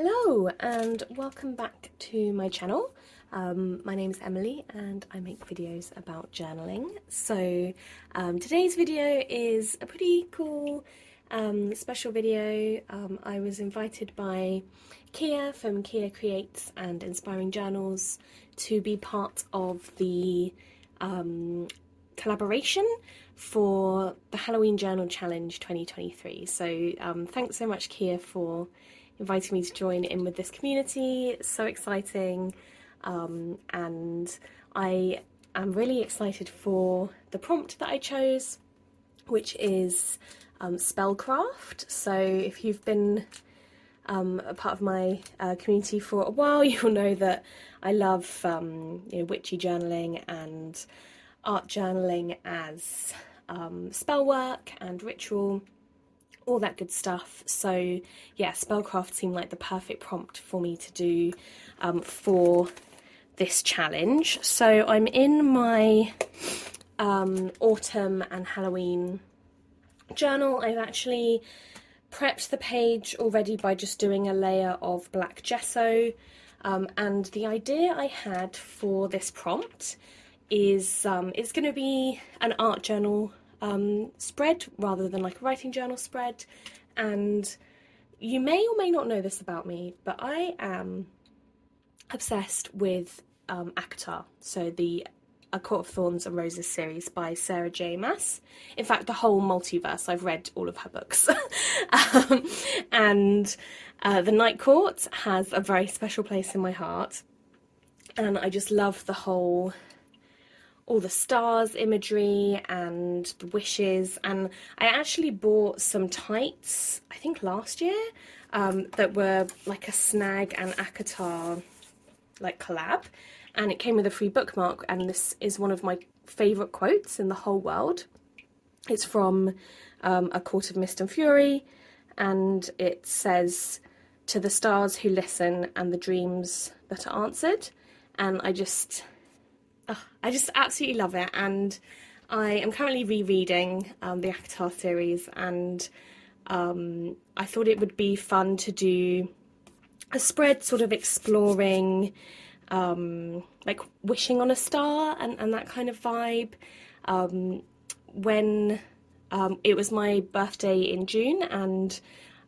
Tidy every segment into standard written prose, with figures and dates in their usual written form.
Hello and welcome back to my channel. My name is Emily and I make videos about journaling. So today's video is a pretty cool special video. I was invited by Kia from Kia Creates and Inspiring Journals to be part of the collaboration for the Halloween Journal Challenge 2023. So thanks so much, Kia, for inviting me to join in with this community. It's so exciting, and I am really excited for the prompt that I chose, which is Spellcraft. So if you've been a part of my community for a while, you'll know that I love witchy journaling and art journaling as spell work and ritual, all that good stuff. So yeah, Spellcraft seemed like the perfect prompt for me to do for this challenge. So I'm in my autumn and Halloween journal. I've actually prepped the page already by just doing a layer of black gesso, and the idea I had for this prompt is it's going to be an art journal spread rather than like a writing journal spread. And you may or may not know this about me, but I am obsessed with ACOTAR, so the A Court of Thorns and Roses series by Sarah J. Maas. In fact, the whole multiverse, I've read all of her books. And The Night Court has a very special place in my heart, and I just love all the stars imagery and the wishes. And I actually bought some tights, I think last year, that were like a Snag and ACOTAR like collab, and it came with a free bookmark, and this is one of my favourite quotes in the whole world. It's from A Court of Mist and Fury, and it says, "To the stars who listen and the dreams that are answered." And I just absolutely love it, and I am currently rereading the ACOTAR series, and I thought it would be fun to do a spread sort of exploring like wishing on a star and that kind of vibe. When it was my birthday in June, and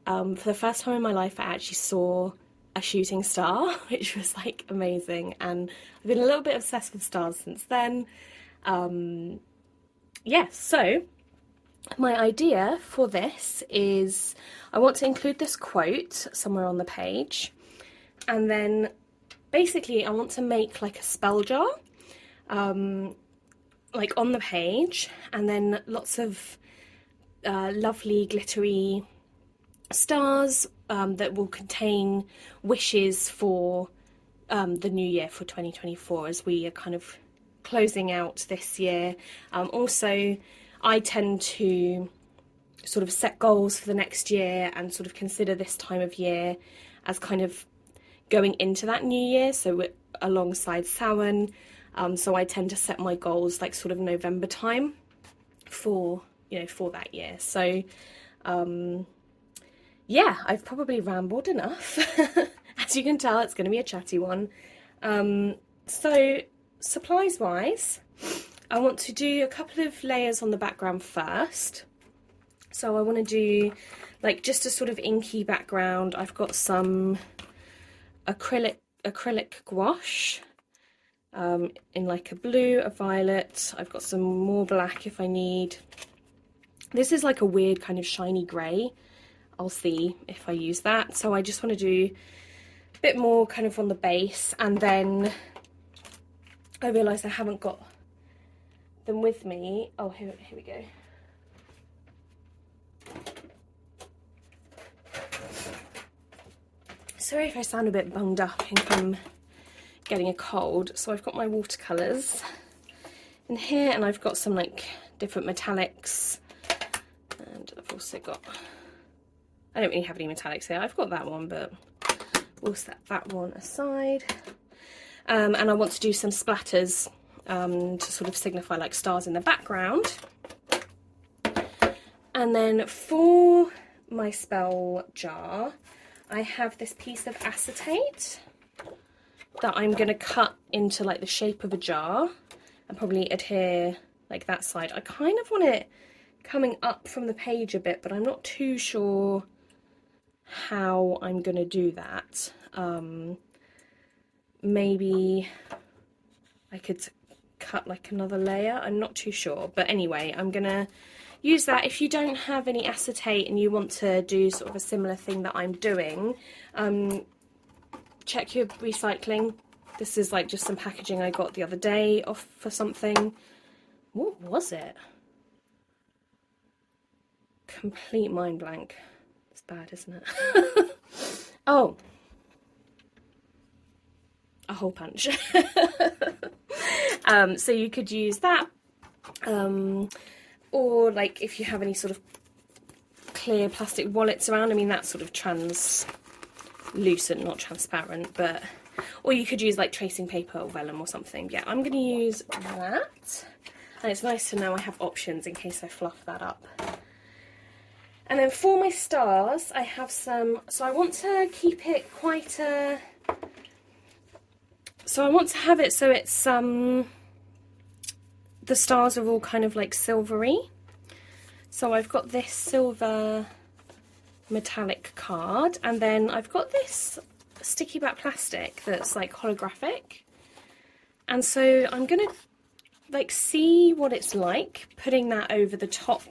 for the first time in my life I actually saw a shooting star, which was like amazing, and I've been a little bit obsessed with stars since then. Yeah, so my idea for this is I want to include this quote somewhere on the page, and then basically I want to make like a spell jar like on the page, and then lots of lovely glittery stars that will contain wishes for the new year, for 2024, as we are kind of closing out this year. Also, I tend to sort of set goals for the next year and sort of consider this time of year as kind of going into that new year, so we're alongside Samhain. So I tend to set my goals like sort of November time for that year. So yeah, I've probably rambled enough. As you can tell, it's going to be a chatty one. So supplies wise, I want to do a couple of layers on the background first. So I want to do like just a sort of inky background. I've got some acrylic gouache in like a blue, a violet. I've got some more black if I need. This is like a weird kind of shiny grey. I'll see if I use that. So I just want to do a bit more kind of on the base, and then I realised I haven't got them with me. Oh, here we go. Sorry if I sound a bit bunged up, I think I'm getting a cold. So I've got my watercolours in here, and I've got some like different metallics, and I've also got, I don't really have any metallics here. I've got that one, but we'll set that one aside. And I want to do some splatters to sort of signify like stars in the background. And then for my spell jar, I have this piece of acetate that I'm going to cut into like the shape of a jar and probably adhere like that side. I kind of want it coming up from the page a bit, but I'm not too sure how I'm going to do that. Maybe I could cut like another layer, I'm not too sure, but anyway, I'm going to use that. If you don't have any acetate and you want to do sort of a similar thing that I'm doing, check your recycling. This is like just some packaging I got the other day off for something. What was it? Complete mind blank. It's bad, isn't it? Oh, a hole punch. So you could use that, or like if you have any sort of clear plastic wallets around, I mean that's sort of translucent, not transparent, but, or you could use like tracing paper or vellum or something. Yeah, I'm going to use that, and it's nice to know I have options in case I fluff that up. And then for my stars, I have some, so I want to keep it quite a, so I want to have it so it's, the stars are all kind of like silvery. So I've got this silver metallic card, and then I've got this sticky back plastic that's like holographic. And so I'm going to like see what it's like putting that over the top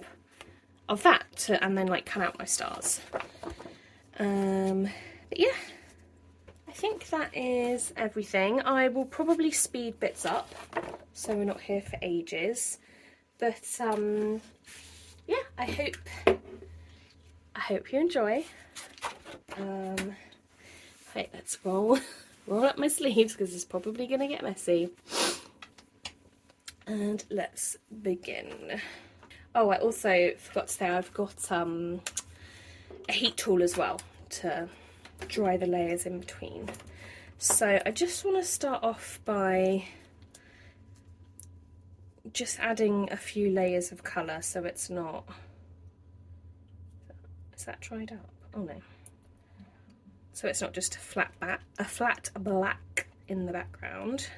of that and then like cut out my stars. But yeah, I think that is everything. I will probably speed bits up so we're not here for ages, but yeah, I hope you enjoy. Right, let's roll up my sleeves because it's probably gonna get messy, and let's begin. Oh, I also forgot to say I've got a heat tool as well to dry the layers in between. So I just want to start off by just adding a few layers of colour so it's not... Is that dried up? Oh no. So it's not just a flat black in the background.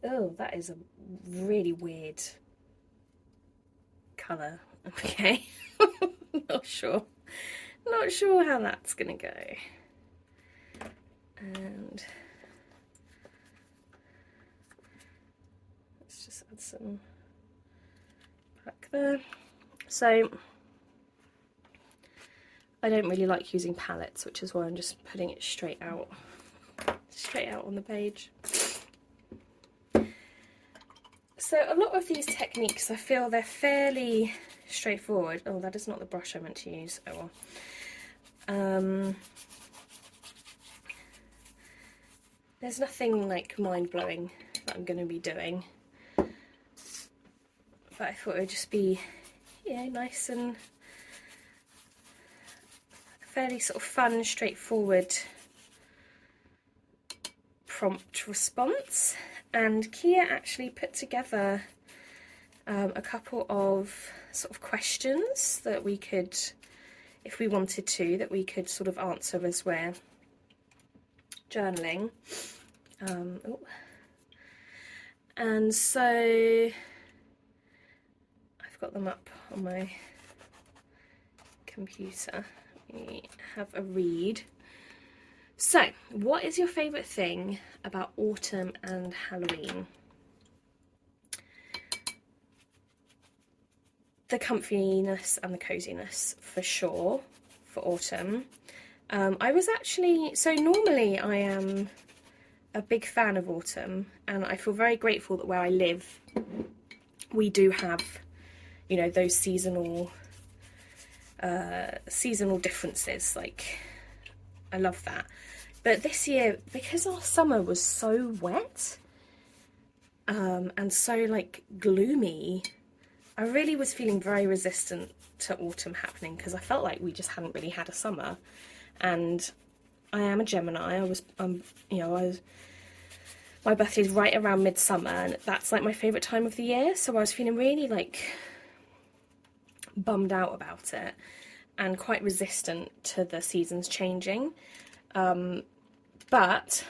Oh, that is a really weird colour. Okay. Not sure how that's gonna go. And let's just add some black there. So I don't really like using palettes, which is why I'm just putting it straight out on the page. So a lot of these techniques, I feel they're fairly straightforward. Oh, that is not the brush I meant to use. Oh well. There's nothing like mind-blowing that I'm going to be doing, but I thought it would just be, yeah, nice and fairly sort of fun, straightforward prompt response. And Kia actually put together a couple of sort of questions that we could, if we wanted to, that we could sort of answer as we're journaling. And so I've got them up on my computer. Let me have a read. So, what is your favourite thing about autumn and Halloween? The comfiness and the coziness, for sure, for autumn. I was actually, so normally I am a big fan of autumn, and I feel very grateful that where I live, we do have, you know, those seasonal differences. Like, I love that. But this year, because our summer was so wet and so like gloomy, I really was feeling very resistant to autumn happening because I felt like we just hadn't really had a summer. And I am a Gemini. You know, my birthday's right around midsummer, and that's like my favourite time of the year. So I was feeling really like bummed out about it and quite resistant to the seasons changing. But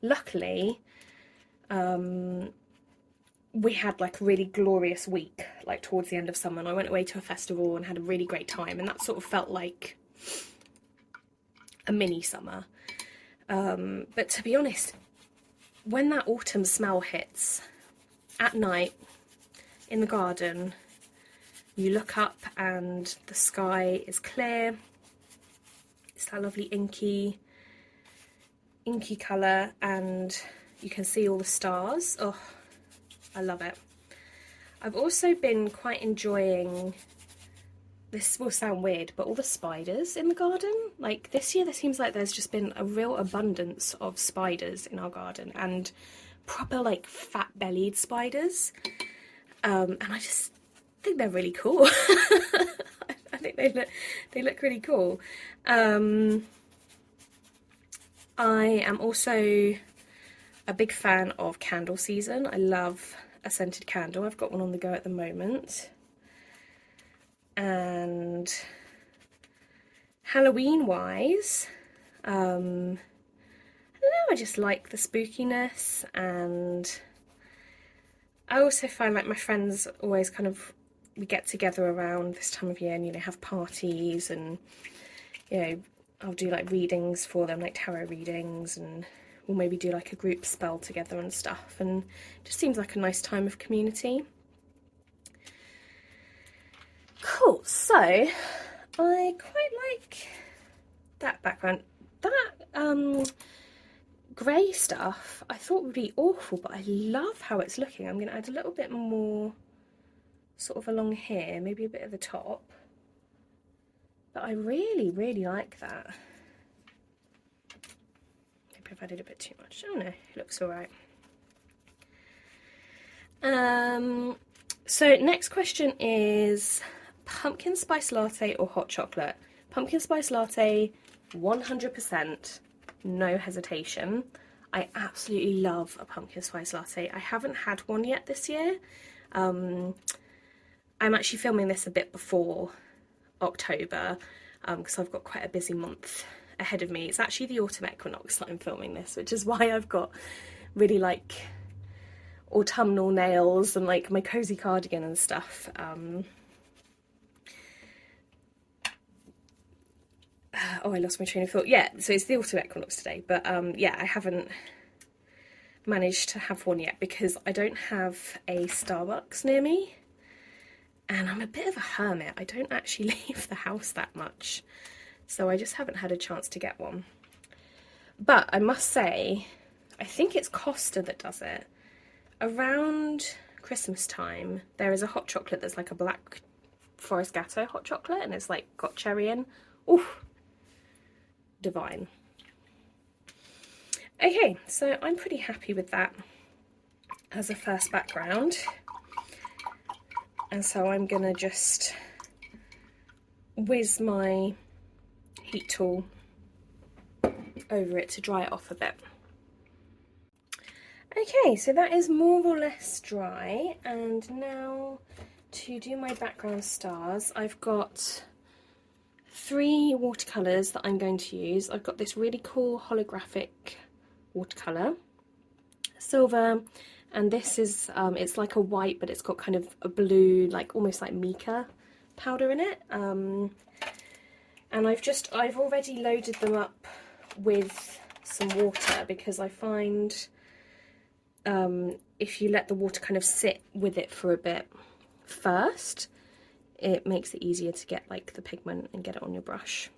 luckily, we had like a really glorious week, like towards the end of summer, and I went away to a festival and had a really great time, and that sort of felt like a mini summer. But to be honest, when that autumn smell hits at night in the garden, you look up and the sky is clear. It's that lovely inky colour, and you can see all the stars. Oh, I love it. I've also been quite enjoying, this will sound weird, but all the spiders in the garden. Like this year there seems like there's just been a real abundance of spiders in our garden, and proper like fat bellied spiders. And I just think they're really cool. I think they look really cool. I am also a big fan of candle season. I love a scented candle. I've got one on the go at the moment. And Halloween wise, I don't know, I just like the spookiness, and I also find like my friends always kind of, we get together around this time of year and, you know, have parties, and, you know, I'll do like readings for them, like tarot readings, and we'll maybe do like a group spell together and stuff, and it just seems like a nice time of community. Cool, so I quite like that background. That grey stuff I thought would be awful, but I love how it's looking. I'm going to add a little bit more sort of along here, maybe a bit at the top. But I really, really like that. Maybe I've added a bit too much. Oh no, it looks alright. So next question is pumpkin spice latte or hot chocolate? Pumpkin spice latte, 100%, no hesitation. I absolutely love a pumpkin spice latte. I haven't had one yet this year. I'm actually filming this a bit before October because I've got quite a busy month ahead of me. It's actually the autumn equinox that I'm filming this, which is why I've got really like autumnal nails and like my cozy cardigan and stuff. Oh, I lost my train of thought. Yeah, so it's the autumn equinox today, but yeah, I haven't managed to have one yet because I don't have a Starbucks near me, and I'm a bit of a hermit. I don't actually leave the house that much, so I just haven't had a chance to get one. But I must say, I think it's Costa that does it. Around Christmas time, there is a hot chocolate that's like a black forest gatto hot chocolate, and it's like got cherry in. Oof, divine. Okay, so I'm pretty happy with that as a first background, and so I'm gonna just whiz my heat tool over it to dry it off a bit. Okay, so that is more or less dry, and now to do my background stars, I've got 3 watercolours that I'm going to use. I've got this really cool holographic watercolour, silver, and this is, it's like a white, but it's got kind of a blue, like almost like mica powder in it. And I've already loaded them up with some water because I find if you let the water kind of sit with it for a bit first, it makes it easier to get like the pigment and get it on your brush.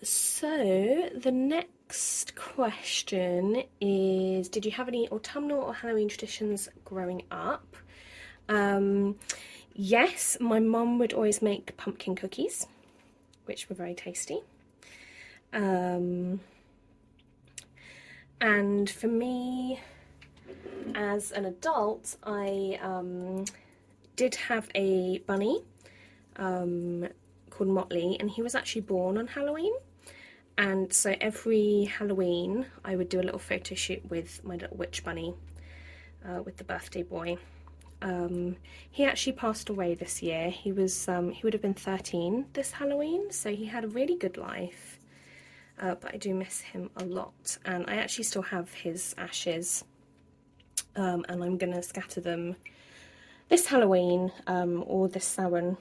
So the next question is, did you have any autumnal or Halloween traditions growing up? Yes, my mum would always make pumpkin cookies, which were very tasty. And for me, as an adult, I did have a bunny called Motley, and he was actually born on Halloween. And so every Halloween I would do a little photo shoot with my little witch bunny, with the birthday boy. He actually passed away this year. He was he would have been 13 this Halloween, so he had a really good life. But I do miss him a lot, and I actually still have his ashes, and I'm gonna scatter them this Halloween or this Samhain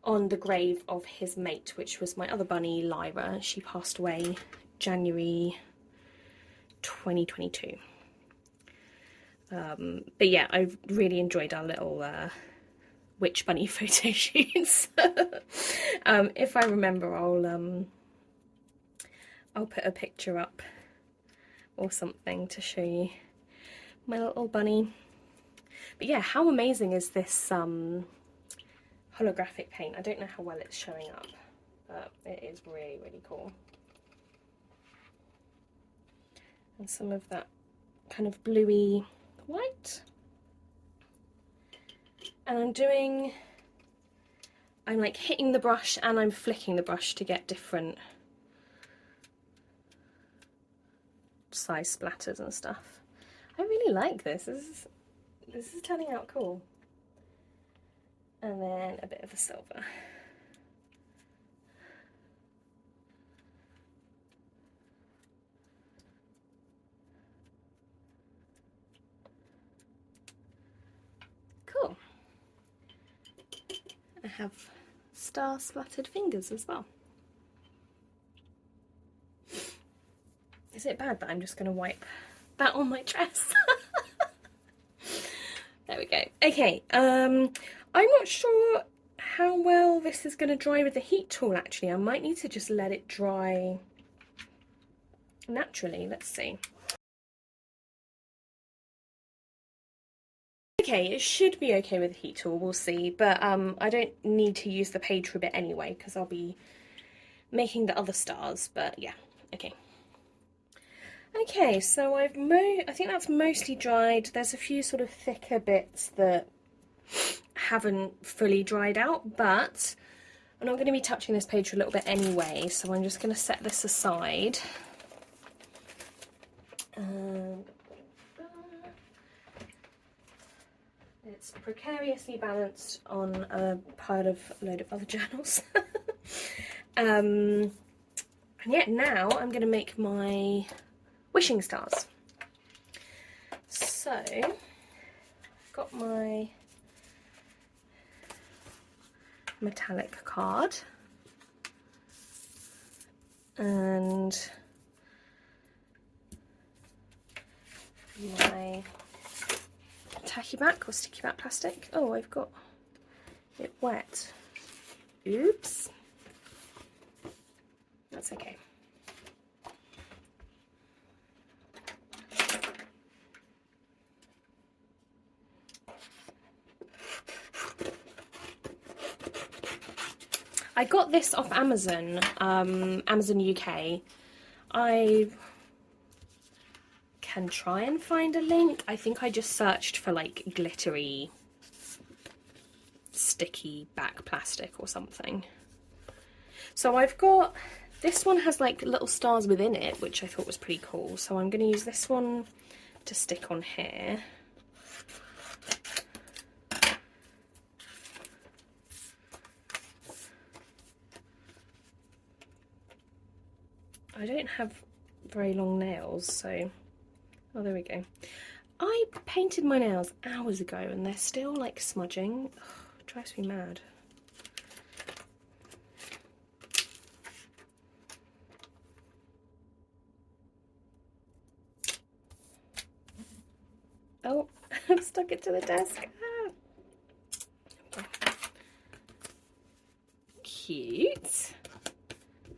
on the grave of his mate, which was my other bunny, Lyra. She passed away January 2022. But yeah, I really enjoyed our little witch bunny photo shoots. If I remember, I'll put a picture up or something to show you my little bunny. But yeah, how amazing is this holographic paint? I don't know how well it's showing up, but it is really, really cool. And some of that kind of bluey white. And I'm like hitting the brush and I'm flicking the brush to get different size splatters and stuff. I really like this. This is turning out cool. And then a bit of the silver. Cool. I have star splattered fingers as well. Is it bad that I'm just going to wipe that on my dress? There we go. Okay, I'm not sure how well this is going to dry with the heat tool actually. I might need to just let it dry naturally. Let's see. Okay, it should be okay with the heat tool, we'll see, but I don't need to use the page ribbon anyway because I'll be making the other stars, but yeah, okay. Okay, so I think that's mostly dried. There's a few sort of thicker bits that haven't fully dried out, but I'm not going to be touching this page for a little bit anyway, so I'm just going to set this aside. It's precariously balanced on a pile of a load of other journals. And yeah, now I'm going to make my wishing stars. So I've got my metallic card and my tacky back or sticky back plastic. Oh, I've got it wet. Oops. That's okay. I got this off Amazon, Amazon UK. I can try and find a link. I think I just searched for like glittery, sticky back plastic or something. So I've got, this one has like little stars within it, which I thought was pretty cool. So I'm going to use this one to stick on here. I don't have very long nails, so, oh, there we go. I painted my nails hours ago and they're still like smudging. Ugh, it drives me mad. Oh, I've stuck it to the desk. Ah. Cute.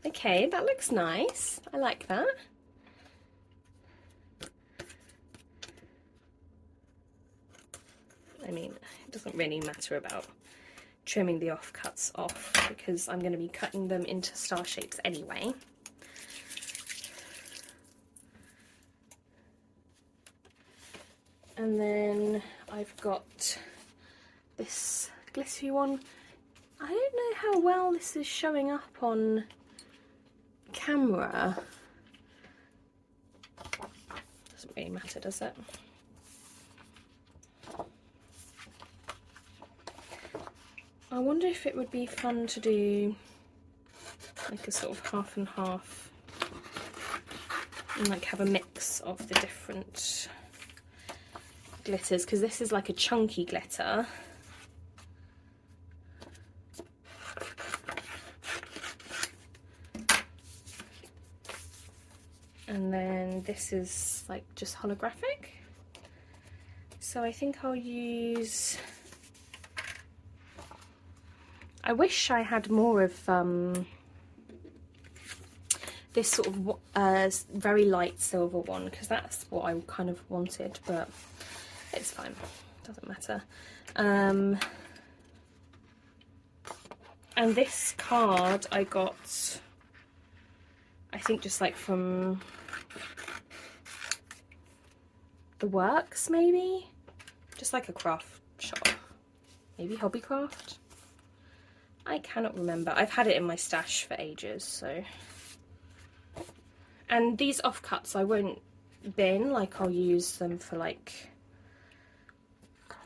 Okay, that looks nice. I like that. I mean, it doesn't really matter about trimming the offcuts off because I'm going to be cutting them into star shapes anyway. And then I've got this glittery one. I don't know how well this is showing up on camera. Doesn't really matter, does it? I wonder if it would be fun to do like a sort of half and half, and like have a mix of the different glitters, because this is like a chunky glitter. And then this is like just holographic. So I think I'll use, I wish I had more of this sort of very light silver one, because that's what I kind of wanted, but it's fine, doesn't matter. And this card I got, I think just like from the Works, maybe? Just like a craft shop. Maybe Hobbycraft? I cannot remember. I've had it in my stash for ages, so. And these offcuts I won't bin, like I'll use them for like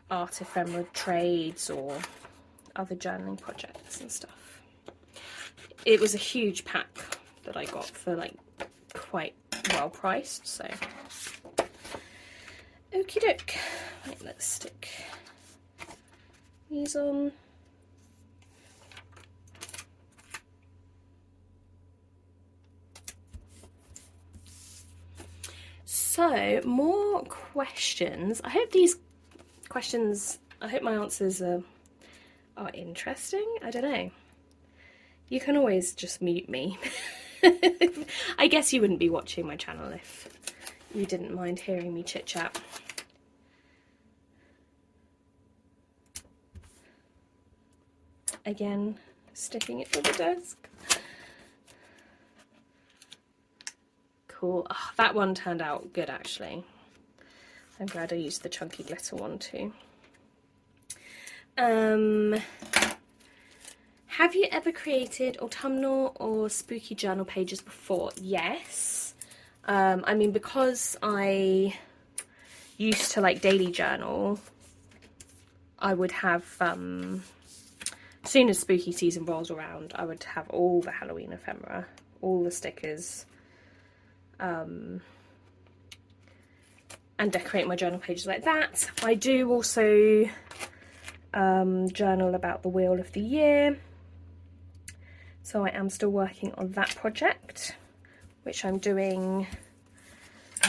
art ephemera trades or other journaling projects and stuff. It was a huge pack that I got for like quite well priced, so. Okie doke. Right, let's stick these on. So, more questions. I hope these questions, I hope my answers are interesting. I don't know. You can always just mute me. I guess you wouldn't be watching my channel if you didn't mind hearing me chit chat. Again, sticking it to the desk. Cool. Oh, that one turned out good, actually. I'm glad I used the chunky glitter one too. Have you ever created autumnal or spooky journal pages before? Yes. I mean, because I used to like daily journal, I would have, as soon as spooky season rolls around, I would have all the Halloween ephemera, all the stickers, and decorate my journal pages like that. I do also journal about the Wheel of the Year, so I am still working on that project, which I'm doing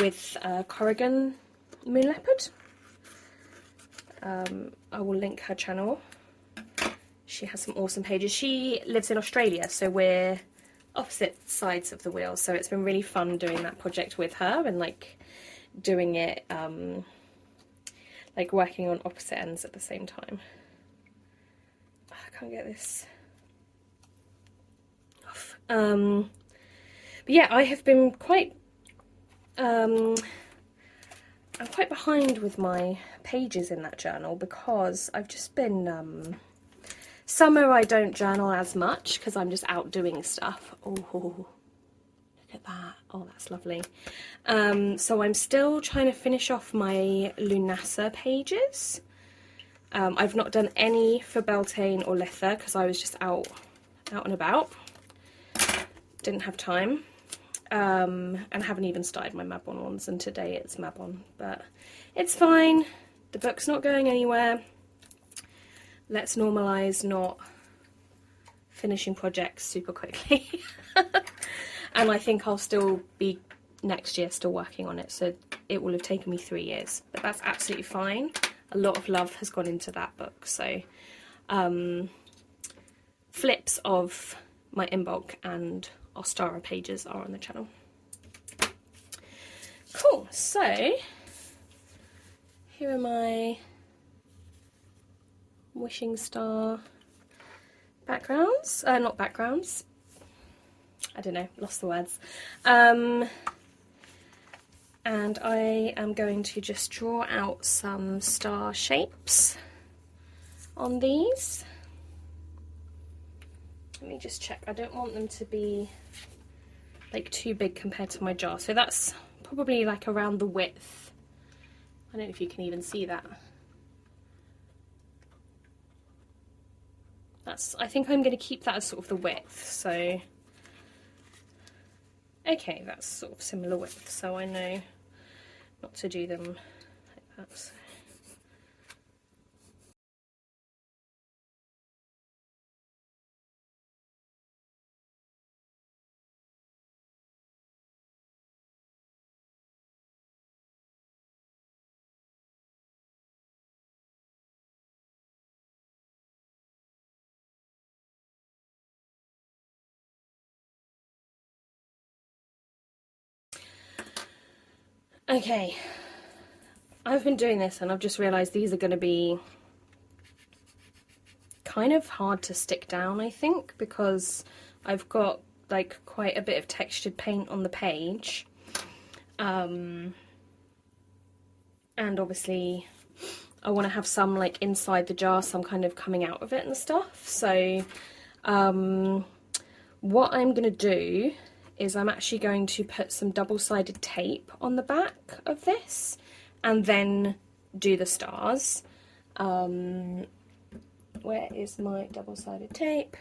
with Corrigan Moon Leopard. I will link her channel. She has some awesome pages. She lives in Australia, so we're opposite sides of the wheel, so it's been really fun doing that project with her and like doing it like working on opposite ends at the same time. I can't get this off. But yeah, I have been quite I'm quite behind with my pages in that journal because I've just been summer I don't journal as much because I'm just out doing stuff. Oh, look at that. Oh, that's lovely. So I'm still trying to finish off my Lunasa pages. I've not done any for Beltane or Litha because I was just out and about. Didn't have time. And haven't even started my Mabon ones, and today it's Mabon, but it's fine. The book's not going anywhere. Let's normalise not finishing projects super quickly. And I think I'll still be next year still working on it, so it will have taken me 3 years, but that's absolutely fine. A lot of love has gone into that book, so flips of my Inbulk and Ostara pages are on the channel. Cool, so here are my wishing star backgrounds, not backgrounds, I don't know, lost the words. And and I am going to just draw out some star shapes on these. Let me just check. I don't want them to be like too big compared to my jar. So that's probably like around the width. I don't know if you can even see that. I think I'm going to keep that as sort of the width. So, okay, that's sort of similar width. So I know not to do them like that. So. Okay, I've been doing this and I've just realised these are going to be kind of hard to stick down, I think, because I've got like quite a bit of textured paint on the page. And obviously I want to have some like inside the jar, some kind of coming out of it and stuff. So what I'm going to do is I'm actually going to put some double-sided tape on the back of this and then do the stars. Where is my double-sided tape?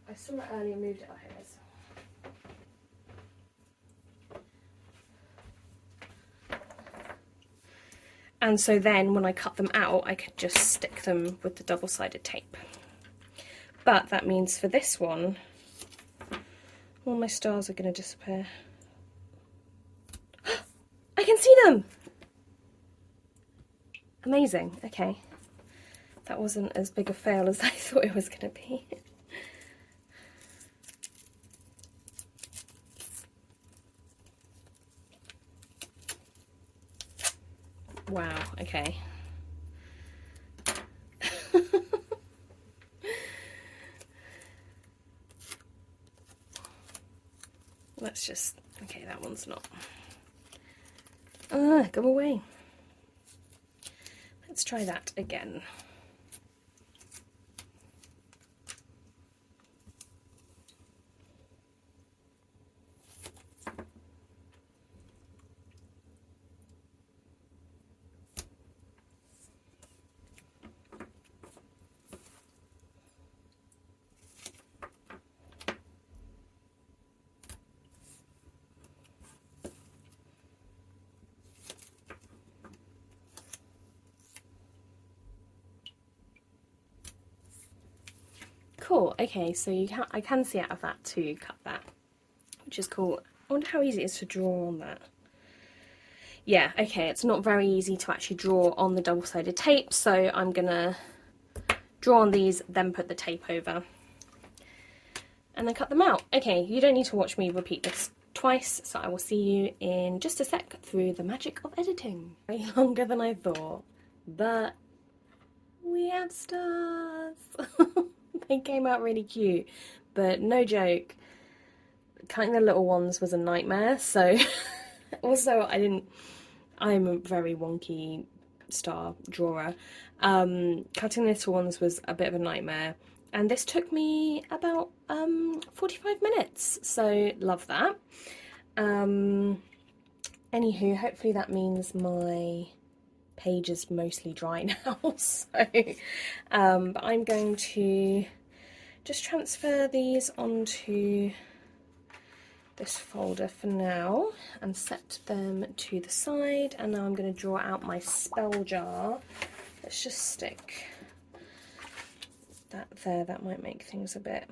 I saw it earlier, moved it. Oh, here it is. And so then when I cut them out, I could just stick them with the double-sided tape. But that means for this one, all my stars are going to disappear. I can see them! Amazing, okay. That wasn't as big a fail as I thought it was going to be. Wow, okay. Let's just, okay, that one's not. Go away. Let's try that again. Cool, okay, so I can see out of that to cut that, which is cool. I wonder how easy it is to draw on that. Yeah, okay, it's not very easy to actually draw on the double-sided tape, so I'm gonna draw on these, then put the tape over, and then cut them out. Okay, you don't need to watch me repeat this twice, so I will see you in just a sec through the magic of editing. Way longer than I thought, but we have stars. They came out really cute, but no joke, cutting the little ones was a nightmare. So also I'm a very wonky star drawer. Cutting the little ones was a bit of a nightmare, and this took me about 45 minutes, so love that. Anywho, hopefully that means my page is mostly dry now. So but I'm going to just transfer these onto this folder for now and set them to the side, and now I'm going to draw out my spell jar. Let's just stick that there. That might make things a bit...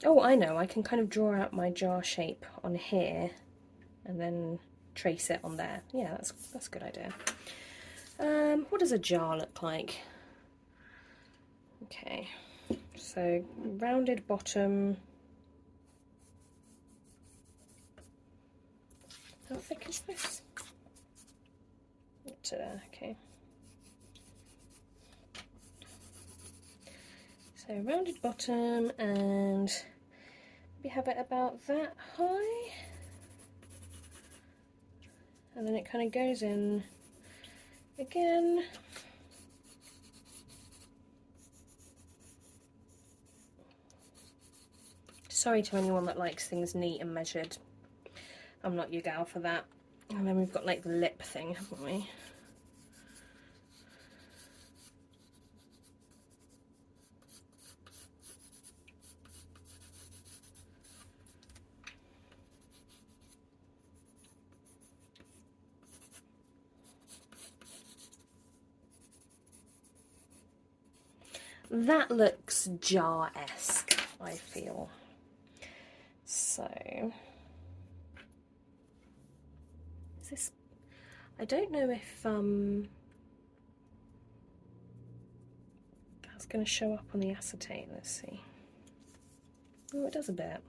Oh, I know, I can kind of draw out my jar shape on here and then trace it on there. Yeah, that's a good idea. What does a jar look like? Okay, so rounded bottom. How thick is this? Okay. So rounded bottom, and we have it about that high. and then it kind of goes in again. Sorry to anyone that likes things neat and measured. I'm not your gal for that. And then we've got like the lip thing, haven't we? That looks jar-esque, I feel. So, is this, I don't know if that's going to show up on the acetate. Let's see. Oh, it does a bit.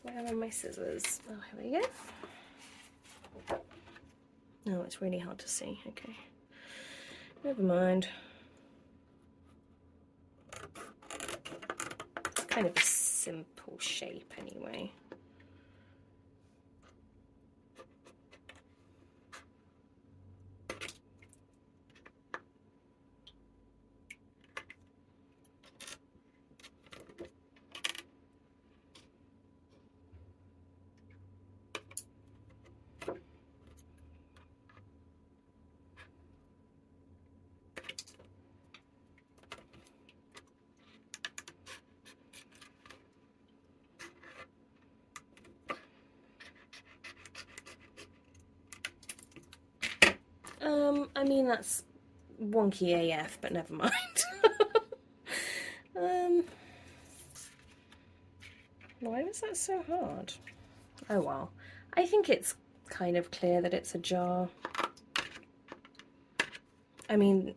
Where are my scissors? Oh, here we go. No, it's really hard to see. Okay. Never mind. It's kind of a simple shape anyway. I mean, that's wonky AF, but never mind. Why was that so hard? Oh well. I think it's kind of clear that it's a jar. I mean,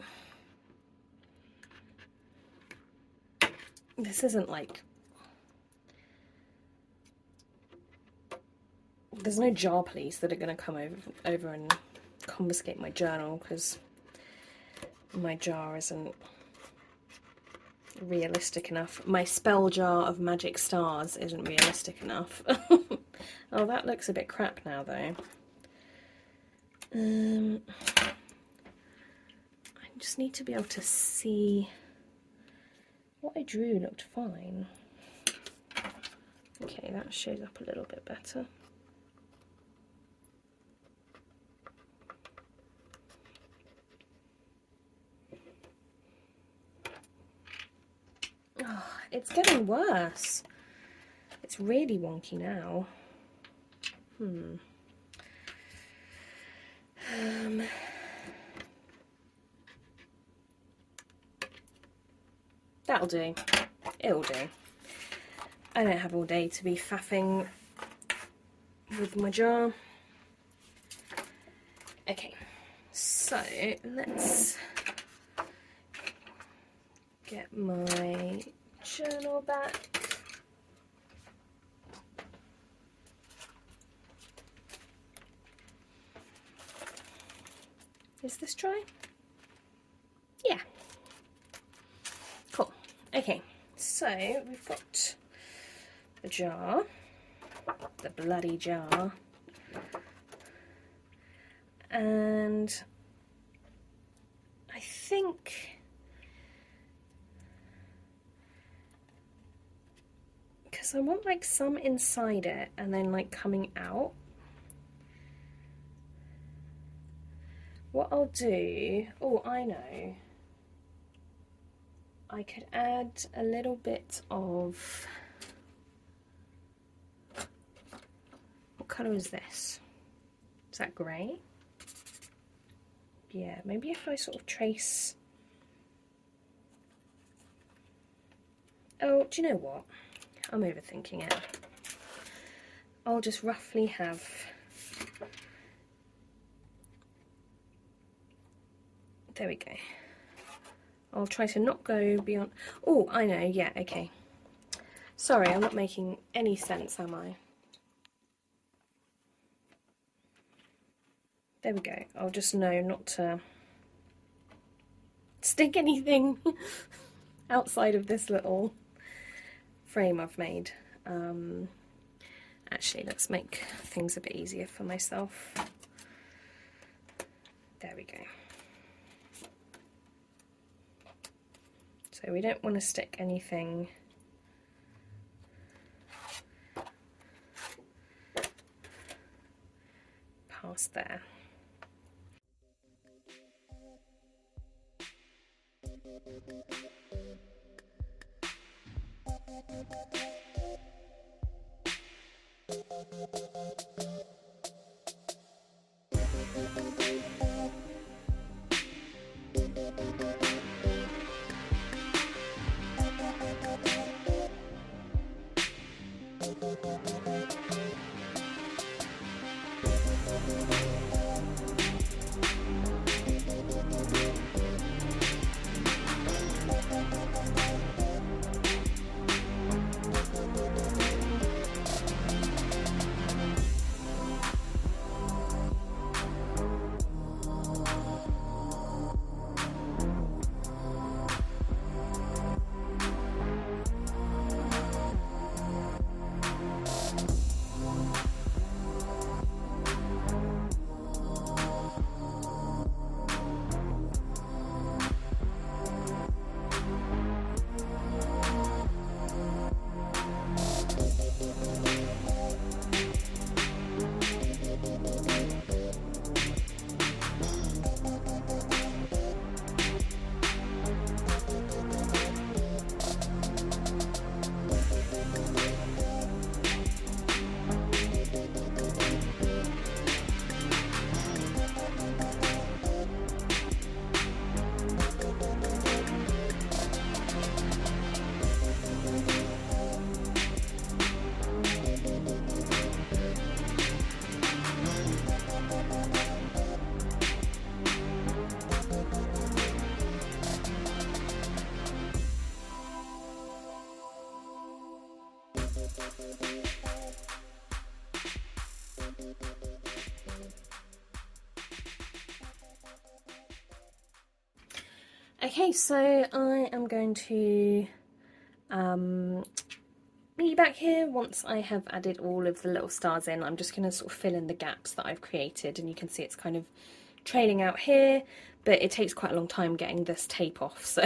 this isn't like... There's no jar police that are going to come over and confiscate my journal because my jar isn't realistic enough. My spell jar of magic stars isn't realistic enough. Oh, that looks a bit crap now though. I just need to be able to see what I drew. Looked fine. Okay, that shows up a little bit better. Oh, it's getting worse. It's really wonky now. That'll do. It'll do. I don't have all day to be faffing with my jar. Okay, so let's get my journal back. Is this dry? Yeah. Cool. Okay, so we've got the jar, the bloody jar, and I think because I want like some inside it and then like coming out. What I'll do, oh, I know, I could add a little bit of, what colour is this? Is that grey? Yeah, maybe if I sort of trace, oh, do you know what? I'm overthinking it. I'll just roughly have there we go. I'll try to not go beyond. Oh, I know, yeah, okay. Sorry, I'm not making any sense, am I? There we go. I'll just know not to stick anything outside of this little frame I've made. Actually, let's make things a bit easier for myself. There we go. So we don't want to stick anything past there. Okay, so I am going to meet you back here once I have added all of the little stars in. I'm just going to sort of fill in the gaps that I've created, and you can see it's kind of trailing out here, but it takes quite a long time getting this tape off, so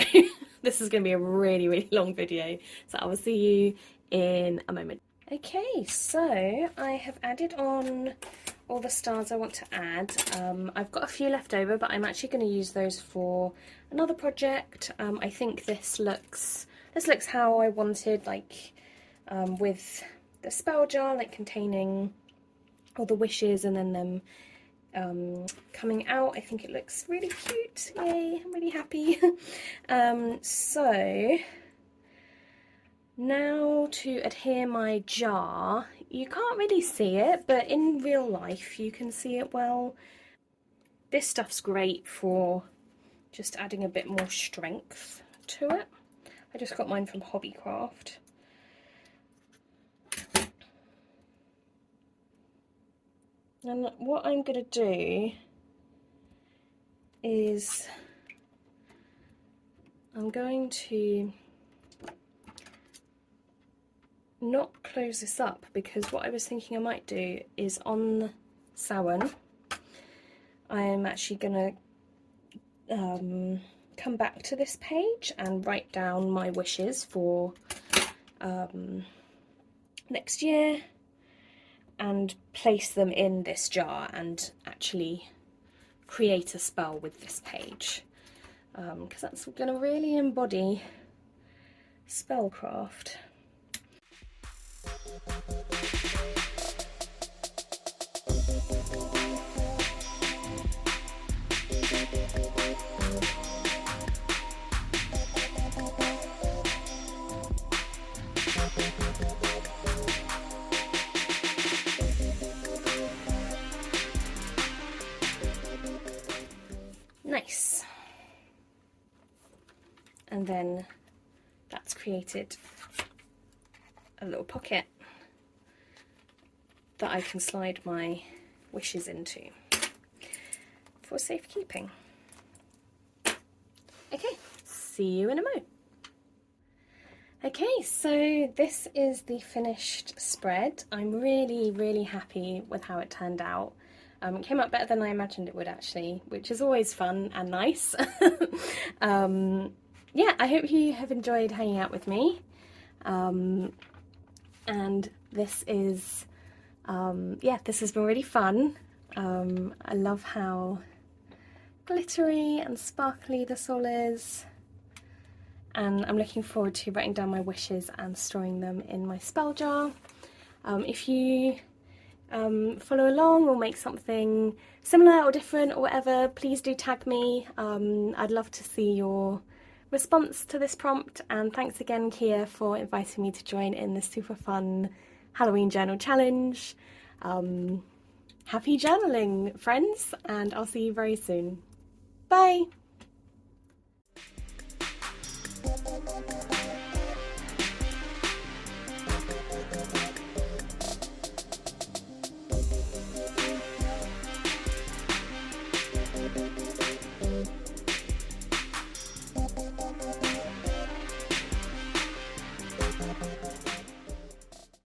this is going to be a really, really long video, so I will see you in a moment. Okay, so I have added on all the stars I want to add. I've got a few left over, but I'm actually going to use those for another project. I think this looks how I wanted, like with the spell jar, like containing all the wishes and then them coming out. I think it looks really cute. Yay, I'm really happy. So now to adhere my jar, you can't really see it, but in real life you can see it well. This stuff's great for just adding a bit more strength to it. I just got mine from Hobbycraft. And what I'm going to do is I'm going to not close this up, because what I was thinking I might do is on Samhain I am actually going to come back to this page and write down my wishes for next year and place them in this jar and actually create a spell with this page, because that's going to really embody Spellcraft. Nice. And then that's created a little pocket that I can slide my wishes into. for safekeeping. Okay, see you in a mo. Okay, so this is the finished spread. I'm really happy with how it turned out. It came out better than I imagined it would actually, which is always fun and nice. Yeah, I hope you have enjoyed hanging out with me. And this is, yeah, this has been really fun. I love how glittery and sparkly this all is. And I'm looking forward to writing down my wishes and storing them in my spell jar. If you follow along or make something similar or different or whatever, please do tag me. I'd love to see your response to this prompt, and thanks again, Kia, for inviting me to join in this super fun Halloween journal challenge. Happy journaling, friends, and I'll see you very soon. Bye!